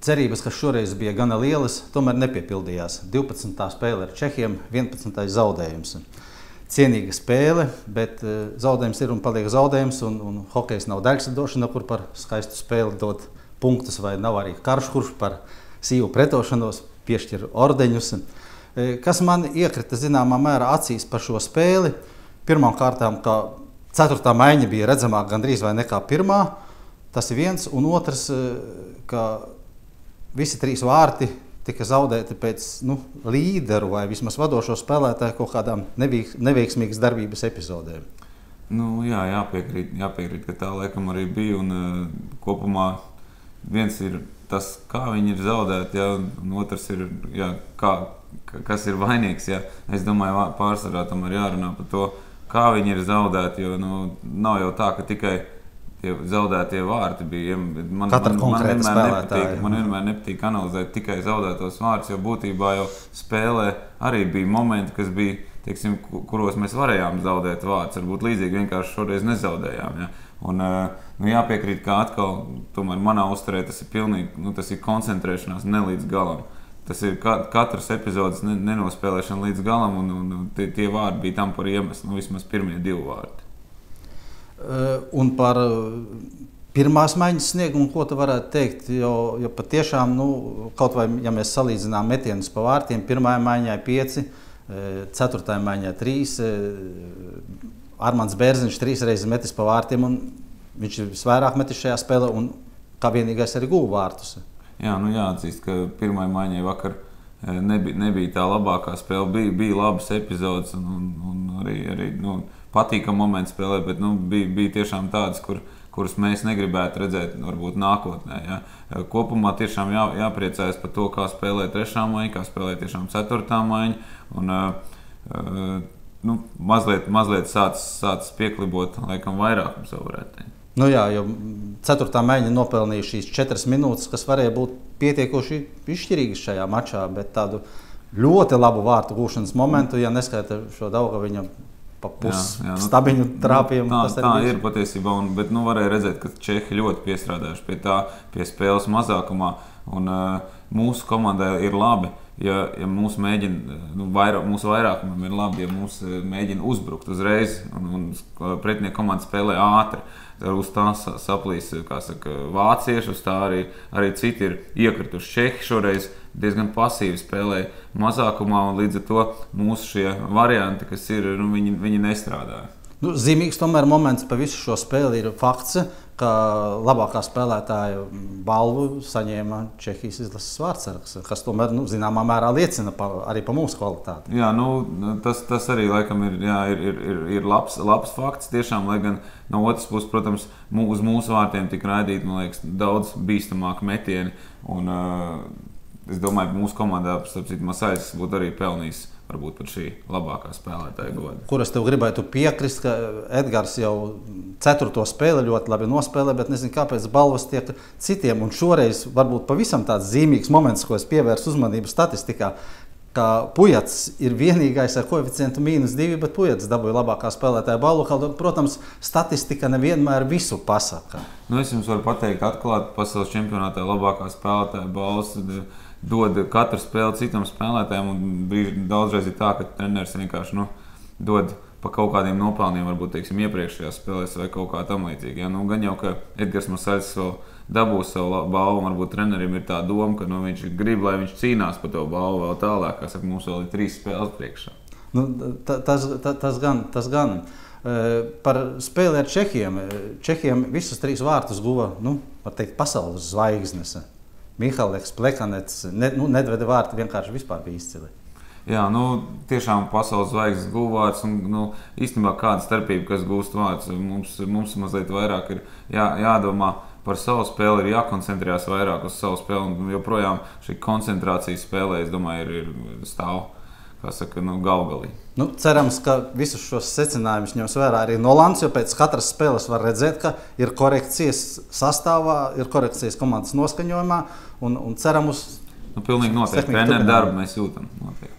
cerības, kas šoreiz bija gana lielas, tomēr nepiepildījās. 12. spēle ar Čehiem, 11. zaudējums. Cienīga spēle, bet zaudējums ir un paliek zaudējums, un hokejs nav daļsadošana, kur par skaistu spēli dot punktus, vai nav arī karš, kurš par sīvu pretošanos piešķir ordeņus. Kas man iekrita zināmā mērā acīs par šo spēli, pirmām kārtām, ka 4. maiņa bija redzamāk gandrīz vai nekā 1. Tas ir viens, un otrs, ka visi 3 vārti tika zaudēti pēc līderu vai vismaz vadošo spēlētāju kaut kādām neveiksmīgas darbības epizodēm. Jā, jāpiekrīt, ka tā laikam arī bija, un kopumā viens ir tas, kā viņi ir zaudēti, un otrs ir, kas ir vainīgs. Es domāju, pārsvarā tomēr jārunā par to, kā viņi ir zaudēti, jo nav jau tā, ka tikai tie zaudētie vārti bija. Man vienmēr nepatīk analizēt tikai zaudētos vārtus, jo būtībā jau spēlē arī bija momenti, kas bija, teiksim, kuros mēs varējām zaudēt vārtus. Varbūt līdzīgi vienkārši šoreiz nezaudējām. Ja? Un, jāpiekrīt, ka atkal tomēr manā uzturē tas ir pilnīgi, tas ir koncentrēšanās ne līdz galam. Tas ir katras epizodes nenospēlēšana līdz galam, un tie vārdi bija tam par iemeslu, vismaz pirmie 2 vārdi. Un par pirmās maiņas sniegumu, ko tu varētu teikt, jo patiešām, kaut vai, ja mēs salīdzinām metienus pa vārtiem, 1. maiņai 5, 4. maiņai 3, Armands Bērziņš 3 reizes metis pa vārtiem, un viņš ir visvairāk metis šajā spēlē, un kā vienīgais arī guva vārtus. Jāatzīst, ka 1. maiņai vakar nebija tā labākā spēle. Bija labas epizodes un arī patīkam moments spēlē, bet bija tiešām tādas, kuras mēs negribētu redzēt varbūt nākotnē. Ja. Kopumā tiešām jāpriecājas par to, kā spēlē 3. maiņa, kā spēlē tiešām 4. maiņa. Un, mazliet sācis pieklibot laikam vairākums, varētu teikt. Jo 4. maiņa nopelnīja šīs 4 minūtes, kas varēja būt pietiekoši izšķirīgas šajā mačā, bet tādu ļoti labu vārtu gūšanas momentu, ja neskaita šo Daugaviņa pa pusstabiņu trāpījumu. Tā ir patiesībā, bet varēja redzēt, ka Čehi ļoti piestrādājuši pie spēles mazākumā, un mūsu komandai ir labi. Ja mūsu vairākumam ir labi, ja mūs mēģina uzbrukt uzreiz, un pretinieku komanda spēlē ātri. Uz tā saplīs, vācieši, uz tā arī citi ir iekrituši. Čehi šoreiz diezgan pasīvi spēlēja mazākumā, un līdz ar to mūsu šie varianti, kas ir, viņi nestrādāja. Zīmīgs tomēr moments pa visu šo spēli ir fakts, ka labākā spēlētāja balvu saņēma Čehijas izlases vārdsargs, kas tomēr zināmā mērā liecina arī par mūsu kvalitāti. Tas arī laikam ir labs fakts tiešām, lai gan no otras puses, protams, uz mūsu vārtiem tika raidīti, man liekas, daudz bīstamāk metieni, un es domāju, ka mūsu komandā, starp citu, Masaitis būtu arī pelnījis varbūt pat šī labākā spēlētāja goda. Kur es tev gribētu piekrist, ka Edgars jau 4. spēli ļoti labi nospēlē, bet nezinu, kāpēc balvas tiek citiem. Un šoreiz varbūt pavisam tāds zīmīgs moments, ko es pievērsu uzmanību statistikā, ka Pujats ir vienīgais ar koeficientu -2, bet Pujats dabūja labākā spēlētāja balvu. Protams, statistika nevienmēr visu pasaka. Es jums varu pateikt atklāti, pasaules čempionātā labākā spēlētāja balvas dod katru spēli citam spēlētājam, un daudzreiz ir tā, ka treneris vienkārši dod pa kaut kādiem nopelniem, varbūt, teiksim, iepriekšējās spēlēs vai kaut kā tam līdzīgi. Ja? Gan jau, ka Edgars Masaitis vēl dabūs savu balvu, varbūt trenerim ir tā doma, ka viņš grib, lai viņš cīnās par to balvu vēl tālāk, kā saka, mums vēl ir 3 spēles priekšā. Tas gan. Par spēli ar Čehiem. Čehiem visus 3 vārtus guva, var teikt, pasaules zvaigznes. Mihaleks, Plekanets, Nedveda vārti vienkārši vispār bija izcili. Tiešām pasaules zvaigznes guva vārds, un īstenībā kāda starpība, kas gūst vārds. Mums mazliet vairāk ir jādomā par savu spēli, ir jākoncentrējās vairāk uz savu spēli, un joprojām šī koncentrācijas spēlē, es domāju, ir stāv, kā saka, galgalī. Cerams, ka visus šos secinājumus ņems vērā arī Nolans, jo pēc katras spēles var redzēt, ka ir korekcijas sastāvā, ir korekcijas komandas noskaņojumā, un ceram uz pilnīgi noteikti. Treneru darbu mēs jūtam noteikti.